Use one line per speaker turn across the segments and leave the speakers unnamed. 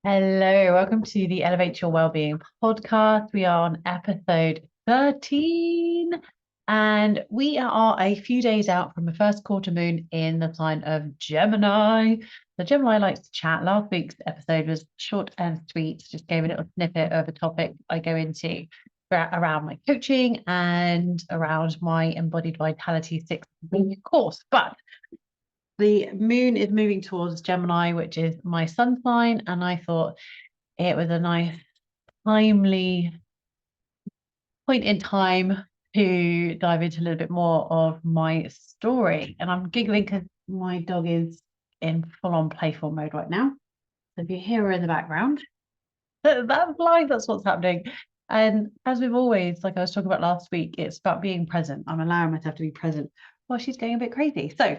Hello, welcome to the Elevate Your Wellbeing podcast. We are on episode 13, and we are a few days out from the first quarter moon in the sign of Gemini. The Gemini likes to chat. Last week's episode was short and sweet, just gave a little snippet of the topic I go into around my coaching and around my embodied vitality 6-week course. But the moon is moving towards Gemini, which is my sun sign, and I thought it was a nice, timely point in time to dive into a little bit more of my story. And I'm giggling because my dog is in full-on playful mode right now. So if you hear her in the background, that's live, that's what's happening. And as we've always, like I was talking about last week, it's about being present. I'm allowing myself to be present while she's going a bit crazy. So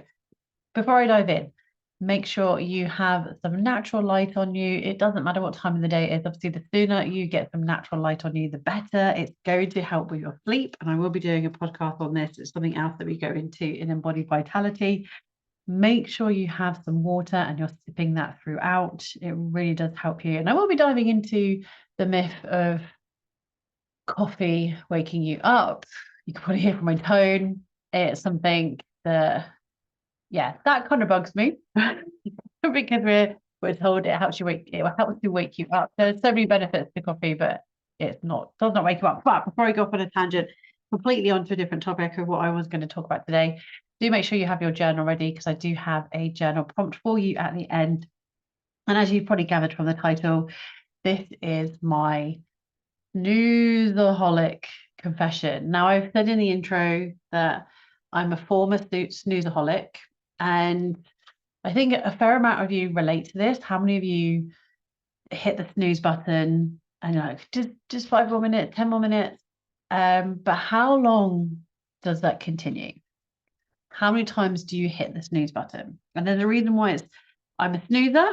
before I dive in, make sure you have some natural light on you. It doesn't matter what time of the day it is. Obviously, the sooner you get some natural light on you, the better. It's going to help with your sleep. And I will be doing a podcast on this. It's something else that we go into in embodied vitality. Make sure you have some water and you're sipping that throughout. It really does help you. And I will be diving into the myth of coffee waking you up. You can probably hear from my tone. It's something that that kind of bugs me because we're told it helps to wake you up. There's so many benefits to coffee, but does not wake you up. But before I go off on a tangent, completely onto a different topic of what I was going to talk about today, do make sure you have your journal ready because I do have a journal prompt for you at the end. And as you've probably gathered from the title, this is my snoozeaholic confession. Now, I've said in the intro that I'm a former snoozeaholic, and I think a fair amount of you relate to this. How many of you hit the snooze button and you're like, just 5 more minutes, 10 more minutes? But how long does that continue? How many times do you hit the snooze button? And there's a reason why I'm a snoozer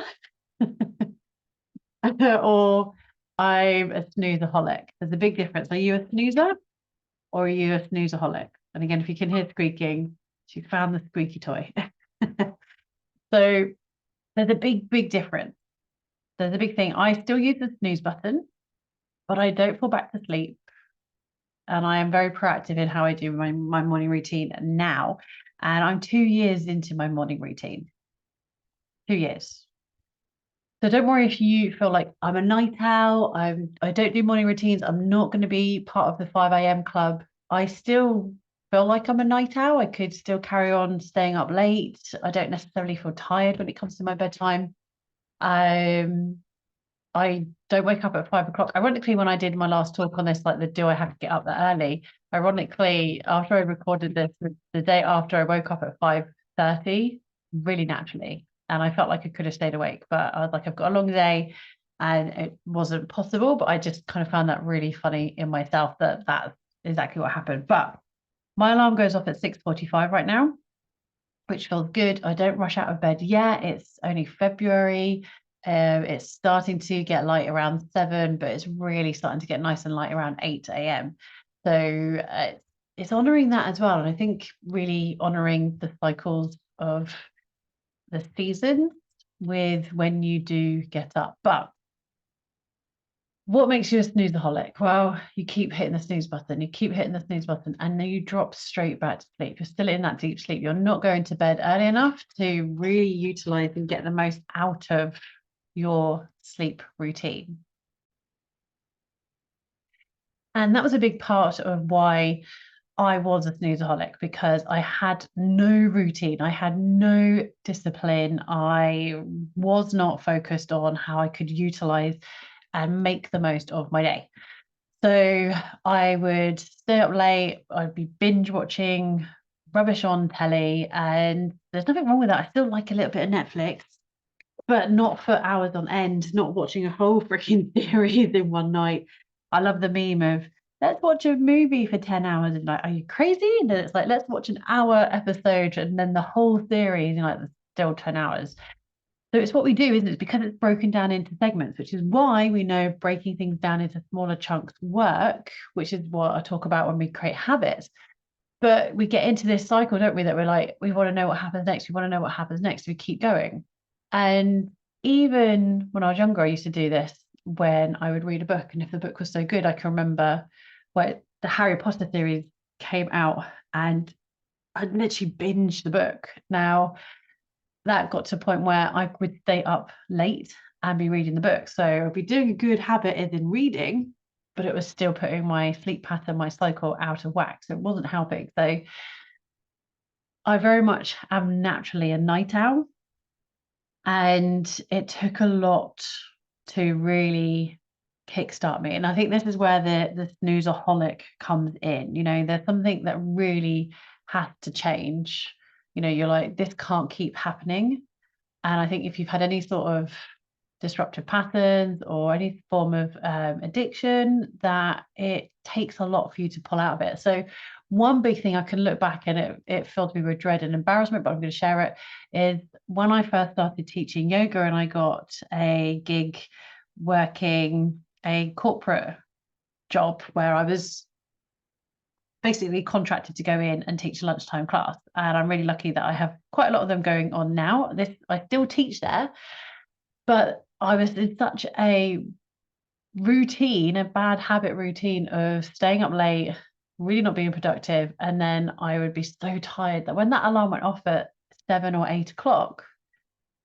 or I'm a snoozeaholic. There's a big difference. Are you a snoozer or are you a snoozeaholic? And again, if you can hear squeaking, she found the squeaky toy. So there's a big difference. There's a big thing. I still use the snooze button, but I don't fall back to sleep. And I am very proactive in how I do my morning routine now. And I'm 2 years into my morning routine. 2 years. So don't worry if you feel like I'm a night owl. I don't do morning routines. I'm not going to be part of the 5 a.m. club. I still feel like I'm a night owl. I could still carry on staying up late. I don't necessarily feel tired when it comes to my bedtime. I don't wake up at 5 o'clock. Ironically, when I did my last talk on this, like the do I have to get up that early? Ironically, after I recorded this, the day after I woke up at 5:30, really naturally. And I felt like I could have stayed awake, but I was like, I've got a long day and it wasn't possible. But I just kind of found that really funny in myself that that's exactly what happened. But my alarm goes off at 6:45 right now, which feels good. I don't rush out of bed yet. It's only February. It's starting to get light around 7, but it's really starting to get nice and light around 8 a.m. So it's honoring that as well. And I think really honoring the cycles of the seasons with when you do get up. But what makes you a snoozeaholic? Well, you keep hitting the snooze button, and then you drop straight back to sleep. You're still in that deep sleep. You're not going to bed early enough to really utilize and get the most out of your sleep routine. And that was a big part of why I was a snoozeaholic, because I had no routine. I had no discipline. I was not focused on how I could utilize and make the most of my day. So I would stay up late, I'd be binge watching rubbish on telly, and there's nothing wrong with that. I still like a little bit of Netflix, but not for hours on end, not watching a whole freaking series in one night. I love the meme of let's watch a movie for 10 hours and like, are you crazy? And then it's like, let's watch an hour episode and then the whole series, like still 10 hours. So it's what we do, isn't it? It's because it's broken down into segments, which is why we know breaking things down into smaller chunks work, which is what I talk about when we create habits. But we get into this cycle, don't we? That we're like, we want to know what happens next. We want to know what happens next. We keep going. And even when I was younger, I used to do this when I would read a book. And if the book was so good, I can remember where the Harry Potter series came out and I'd literally binged the book. Now, that got to a point where I would stay up late and be reading the book. So I'd be doing a good habit as in reading, but it was still putting my sleep pattern, my cycle out of whack. So it wasn't helping. So I very much am naturally a night owl. And it took a lot to really kickstart me. And I think this is where the snoozeaholic comes in. There's something that really has to change. You're like, this can't keep happening. And I think if you've had any sort of disruptive patterns or any form of addiction, that it takes a lot for you to pull out of it. So one big thing I can look back and it filled me with dread and embarrassment, but I'm going to share it, is when I first started teaching yoga and I got a gig working a corporate job where I was basically contracted to go in and teach a lunchtime class. And I'm really lucky that I have quite a lot of them going on now. I still teach there, but I was in such a bad habit routine of staying up late, really not being productive. And then I would be so tired that when that alarm went off at 7 or 8 o'clock,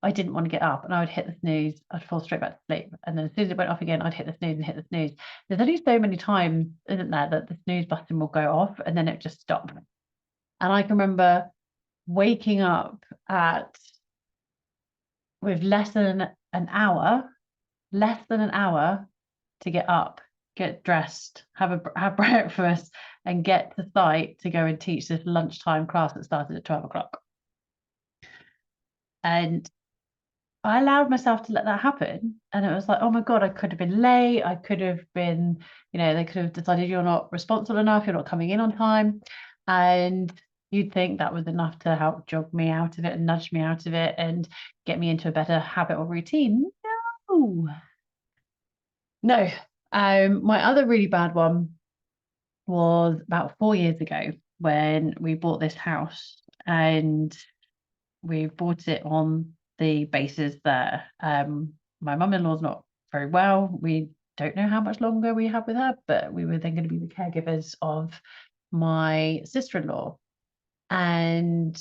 I didn't want to get up and I would hit the snooze. I'd fall straight back to sleep. And then as soon as it went off again, I'd hit the snooze and hit the snooze. There's only so many times, isn't there, that the snooze button will go off and then it just stops. And I can remember waking up with less than an hour to get up, get dressed, have breakfast, and get to site to go and teach this lunchtime class that started at 12 o'clock. And I allowed myself to let that happen. And it was like, oh my God, I could have been late. I could have been, they could have decided you're not responsible enough, you're not coming in on time. And you'd think that was enough to help jog me out of it and nudge me out of it and get me into a better habit or routine. No. My other really bad one was about 4 years ago when we bought this house, and we bought it on the basis that my mum-in-law's not very well. We don't know how much longer we have with her, but we were then going to be the caregivers of my sister-in-law. And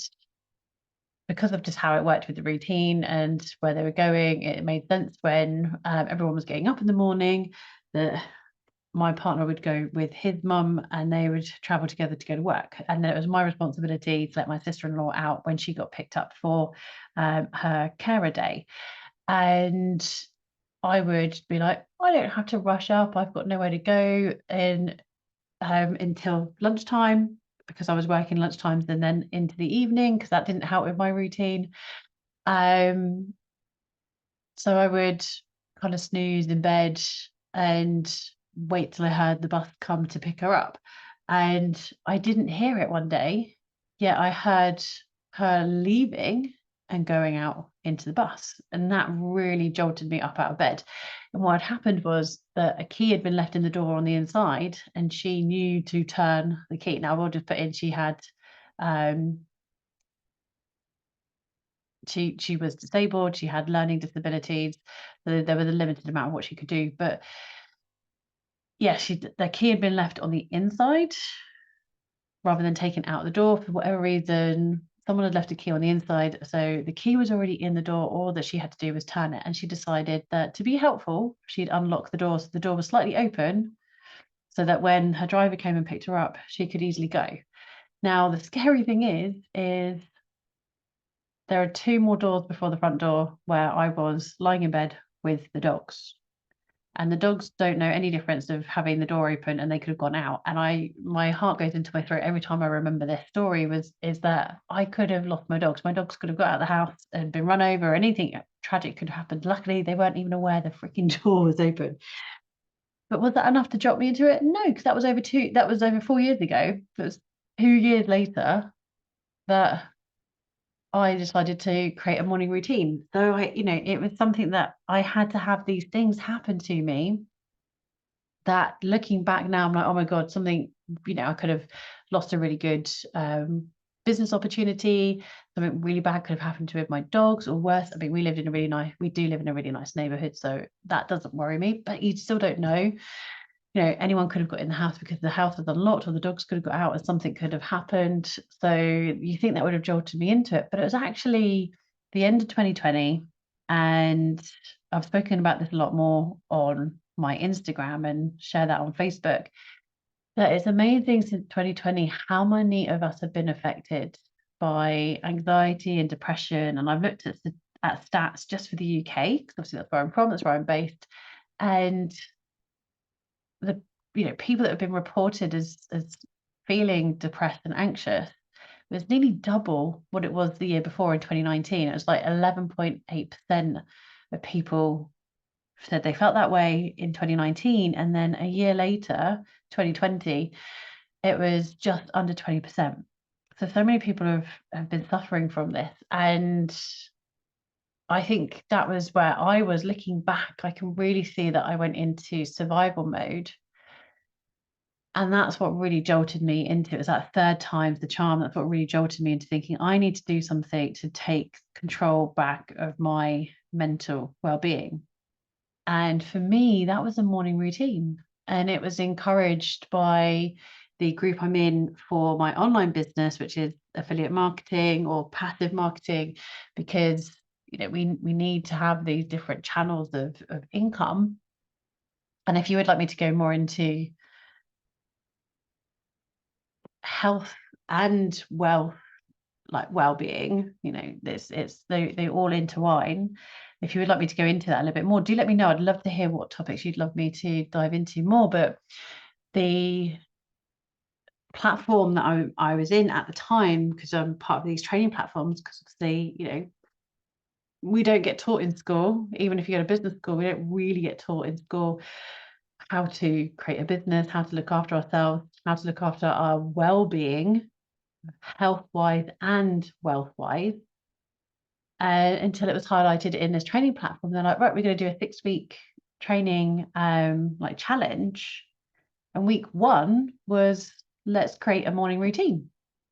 because of just how it worked with the routine and where they were going, it made sense when everyone was getting up in the morning that my partner would go with his mum and they would travel together to go to work. And then it was my responsibility to let my sister-in-law out when she got picked up for her carer day. And I would be like, I don't have to rush up. I've got nowhere to go until lunchtime, because I was working lunchtimes and then into the evening, because that didn't help with my routine. So I would kind of snooze in bed and wait till I heard the bus come to pick her up. And I didn't hear it one day, yet I heard her leaving and going out into the bus. And that really jolted me up out of bed. And what had happened was that a key had been left in the door on the inside, and she knew to turn the key. Now, I will just put in, she had she was disabled, she had learning disabilities, so there was a limited amount of what she could do. But yeah, the key had been left on the inside rather than taken out the door for whatever reason. Someone had left a key on the inside, so the key was already in the door. All that she had to do was turn it, and she decided that to be helpful, she'd unlock the door so the door was slightly open, so that when her driver came and picked her up, she could easily go. Now, the scary thing is there are 2 more doors before the front door where I was lying in bed with the dogs. And the dogs don't know any difference of having the door open, and they could have gone out. And my heart goes into my throat every time I remember this story, is that I could have lost my dogs. My dogs could have got out of the house and been run over. Anything tragic could have happened. Luckily, they weren't even aware the freaking door was open. But was that enough to drop me into it? No, because that was over 4 years ago. It was 2 years later that I decided to create a morning routine. So it was something that I had to have these things happen to me that, looking back now, I'm like, oh my God, something, I could have lost a really good business opportunity, something really bad could have happened to my dogs, or worse. I mean, we do live in a really nice neighborhood, so that doesn't worry me, but you still don't know. Anyone could have got in the house because the house was unlocked, or the dogs could have got out and something could have happened. So you think that would have jolted me into it, but it was actually the end of 2020. And I've spoken about this a lot more on my Instagram and share that on Facebook. That it's amazing since 2020 how many of us have been affected by anxiety and depression. And I've looked at stats just for the UK, because obviously that's where I'm from, that's where I'm based. And the people that have been reported as feeling depressed and anxious was nearly double what it was the year before in 2019. It was like 11.8% of people said they felt that way in 2019, and then a year later, 2020, it was just under 20%. So many people have been suffering from this. And I think that was where I was looking back. I can really see that I went into survival mode. And that's what really jolted me into it. It was that third time's the charm. That's what really jolted me into thinking I need to do something to take control back of my mental well-being. And for me, that was a morning routine. And it was encouraged by the group I'm in for my online business, which is affiliate marketing or passive marketing, because we need to have these different channels of income. And if you would like me to go more into health and wealth, like well-being, they all intertwine. If you would like me to go into that a little bit more, do let me know. I'd love to hear what topics you'd love me to dive into more. But the platform that I was in at the time, because I'm part of these training platforms, because obviously, we don't get taught in school. Even if you go to business school, we don't really get taught in school how to create a business, how to look after ourselves, how to look after our well-being, health-wise and wealth-wise, until it was highlighted in this training platform. They're like, right, we're going to do a 6-week training like challenge. And week 1 was, let's create a morning routine.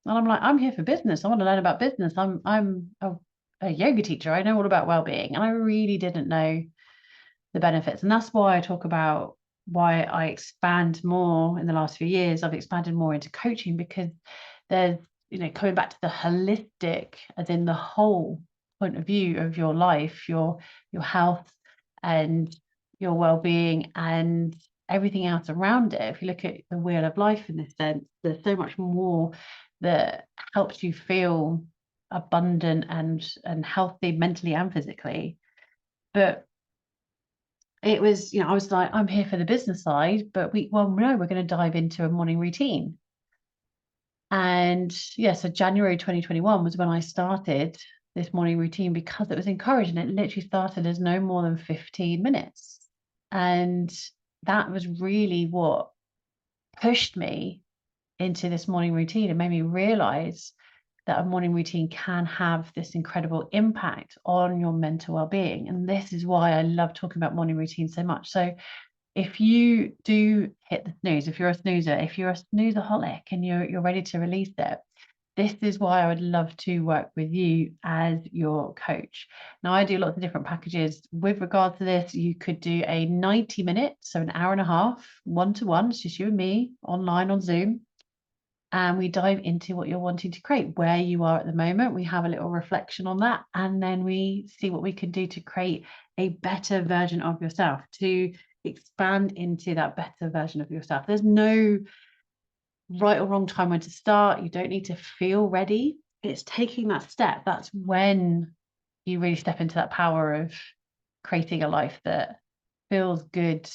And I'm like, I'm here for business. I want to learn about business. I'm a yoga teacher. I know all about well-being. And I really didn't know the benefits. And that's why I talk about why I expand more in the last few years. I've expanded more into coaching, because there's, coming back to the holistic, as in the whole point of view of your life, your health and your well-being and everything else around it. If you look at the wheel of life in this sense, there's so much more that helps you feel abundant and healthy mentally and physically. But it was, I was like, I'm here for the business side, but we're going to dive into a morning routine. And so January 2021 was when I started this morning routine, because it was encouraged, and it literally started as no more than 15 minutes. And that was really what pushed me into this morning routine and made me realize that a morning routine can have this incredible impact on your mental well-being. And this is why I love talking about morning routine so much. So if you do hit the snooze, if you're a snoozer, if you're a snoozeaholic and you're ready to release it, this is why I would love to work with you as your coach. Now, I do lots of different packages with regards to this. You could do a 90-minute, so an hour and a half, one-to-one, it's just you and me, online on Zoom. And we dive into what you're wanting to create, where you are at the moment. We have a little reflection on that. And then we see what we can do to create a better version of yourself, to expand into that better version of yourself. There's no right or wrong time when to start. You don't need to feel ready. It's taking that step. That's when you really step into that power of creating a life that feels good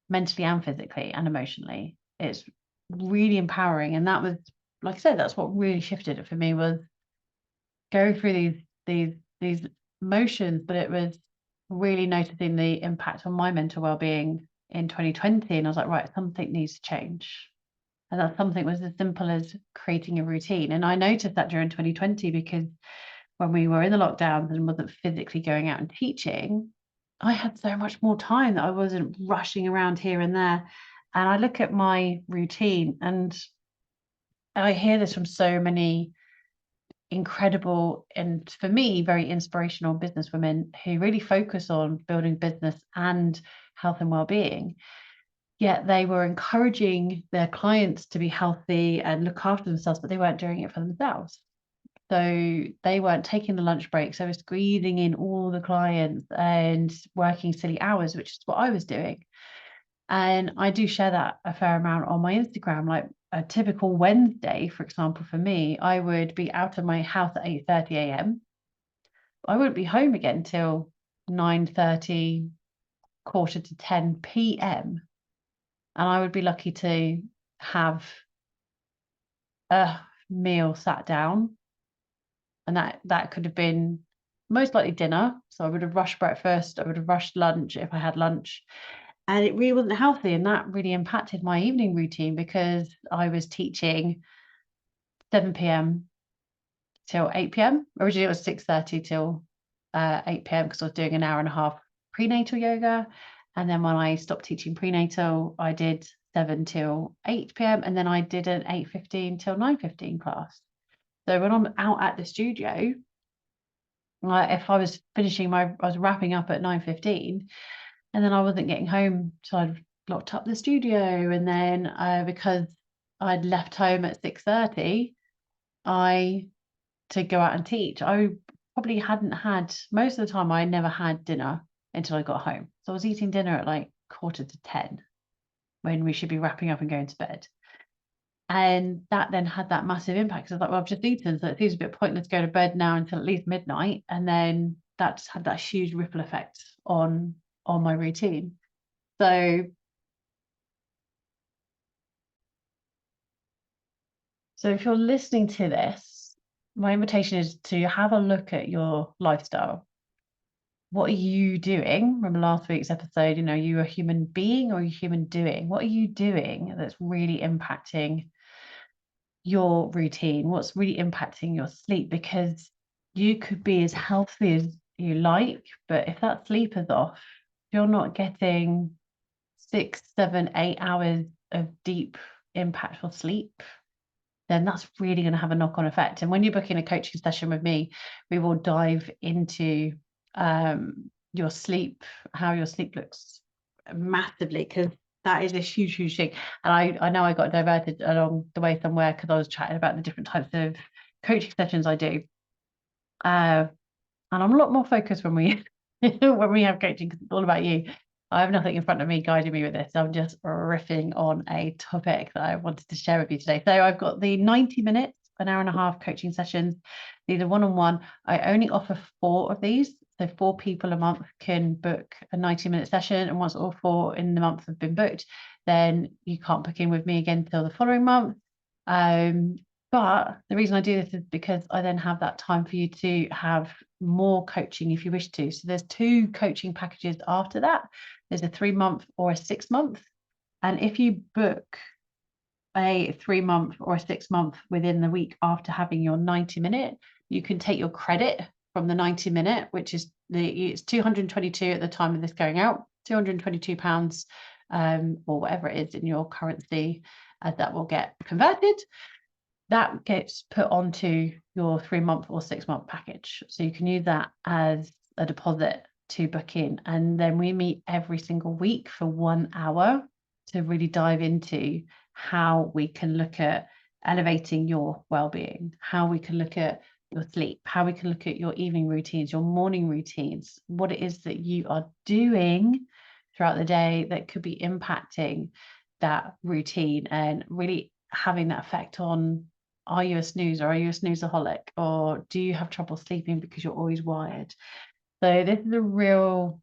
mentally and physically and emotionally. It's really empowering. And that was, like I said, that's what really shifted it for me, was going through these motions, but it was really noticing the impact on my mental well-being in 2020. And I was like, right, something needs to change. And that something was as simple as creating a routine. And I noticed that during 2020, because when we were in the lockdowns and wasn't physically going out and teaching, I had so much more time that I wasn't rushing around here and there. And I look at my routine, and I hear this from so many incredible and, for me, very inspirational businesswomen who really focus on building business and health and well-being. Yet they were encouraging their clients to be healthy and look after themselves, but they weren't doing it for themselves. So they weren't taking the lunch breaks. They were squeezing in all the clients and working silly hours, which is what I was doing. And I do share that a fair amount on my Instagram. Like a typical Wednesday, for example, for me, I would be out of my house at 8:30 a.m. I wouldn't be home again till 9:30, quarter to 10 p.m. And I would be lucky to have a meal sat down. And that could have been most likely dinner. So I would have rushed breakfast, I would have rushed lunch if I had lunch. And it really wasn't healthy. And that really impacted my evening routine because I was teaching 7 p.m. till 8 p.m. Originally it was 6:30 till 8 p.m. because I was doing an hour and a half prenatal yoga. And then when I stopped teaching prenatal, I did 7 till 8 p.m. And then I did an 8:15 till 9:15 class. So when I'm out at the studio, if I was I was wrapping up at 9:15, and then I wasn't getting home till I'd locked up the studio. And then because I'd left home at 6:30, to go out and teach, I probably hadn't had, most of the time, I never had dinner until I got home. So I was eating dinner at like quarter to 10 when we should be wrapping up and going to bed. And that then had that massive impact. So I was like, well, I've just eaten, so it seems a bit pointless to go to bed now until at least midnight. And then that's had that huge ripple effect on my routine. So if you're listening to this, my invitation is to have a look at your lifestyle. What are you doing? Remember last week's episode, are you a human being or are you human doing? What are you doing that's really impacting your routine? What's really impacting your sleep? Because you could be as healthy as you like, but if that sleep is off, if you're not getting 6, 7, 8 hours of deep, impactful sleep, then that's really going to have a knock-on effect. And when you're booking a coaching session with me, we will dive into your sleep, how your sleep looks massively, because that is a huge, huge thing. And I know I got diverted along the way somewhere because I was chatting about the different types of coaching sessions I do. And I'm a lot more focused when we when we have coaching because it's all about you. I have nothing in front of me guiding me with this. I'm just riffing on a topic that I wanted to share with you today. So I've got the 90 minutes, an hour and a half coaching sessions. These are one-on-one. I only offer 4 of these. So 4 people a month can book a 90-minute session. And once all 4 in the month have been booked, then you can't book in with me again till the following month. But the reason I do this is because I then have that time for you to have more coaching if you wish to. So there's 2 coaching packages after that. There's a 3-month or a 6-month. And if you book a 3-month or a 6-month within the week after having your 90-minute, you can take your credit from the 90-minute, which is it's 222 at the time of this going out, £222, or whatever it is in your currency, that will get converted. That gets put onto your 3-month or 6-month package. So you can use that as a deposit to book in. And then we meet every single week for 1 hour to really dive into how we can look at elevating your well-being, how we can look at your sleep, how we can look at your evening routines, your morning routines, what it is that you are doing throughout the day that could be impacting that routine and really having that effect on, are you a snoozer? Are you a snoozeaholic? Or do you have trouble sleeping because you're always wired? So this is a real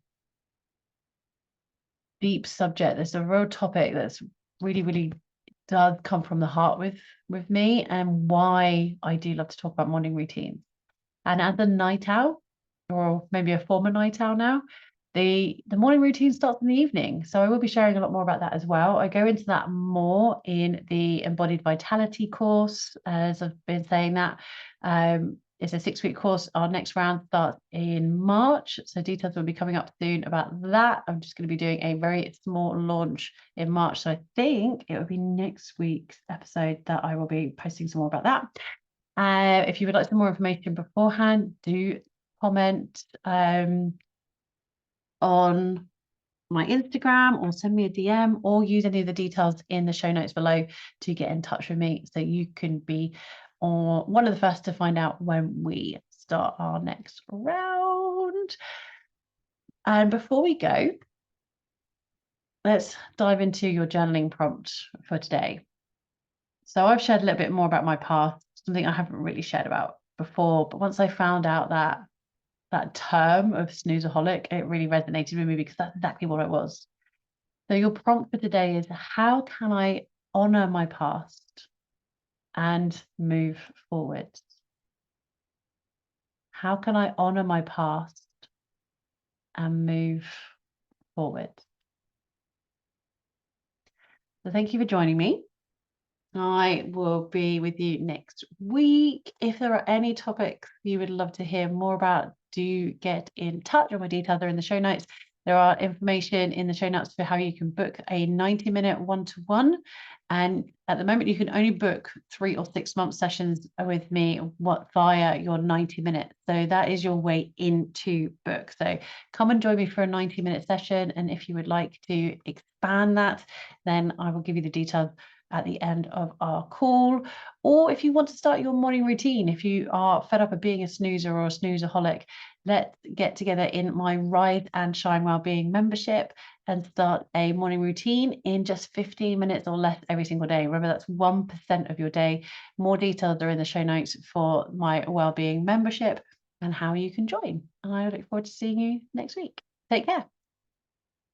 deep subject. There's a real topic that's really, really does come from the heart with me, and why I do love to talk about morning routines. And as a night owl, or maybe a former night owl now, the morning routine starts in the evening. So I will be sharing a lot more about that as well. I go into that more in the Embodied Vitality course, as I've been saying that. It's a 6-week course. Our next round starts in March, so details will be coming up soon about that. I'm just going to be doing a very small launch in March, so I think it will be next week's episode that I will be posting some more about that. If you would like some more information beforehand, do comment on my Instagram or send me a DM, or use any of the details in the show notes below to get in touch with me, so you can be one of the first to find out when we start our next round. And before we go, let's dive into your journaling prompt for today. So I've shared a little bit more about my past, something I haven't really shared about before, but once I found out that term of snoozeaholic, it really resonated with me, because that's exactly what it was. So your prompt for today is, how can I honor my past and move forward? How can I honor my past and move forward? So thank you for joining me. I will be with you next week. If there are any topics you would love to hear more about, do get in touch. All my details are in the show notes. There are information in the show notes for how you can book a 90-minute one-to-one. And at the moment, you can only book 3 or 6 month sessions with me via your 90-minute. So that is your way into book. So come and join me for a 90-minute session. And if you would like to expand that, then I will give you the details at the end of our call. Or if you want to start your morning routine, if you are fed up of being a snoozer or a snoozeaholic, let's get together in my Rise and Shine Wellbeing membership and start a morning routine in just 15 minutes or less every single day. Remember, that's 1% of your day. More details are in the show notes for my wellbeing membership and how you can join. And I look forward to seeing you next week. Take care.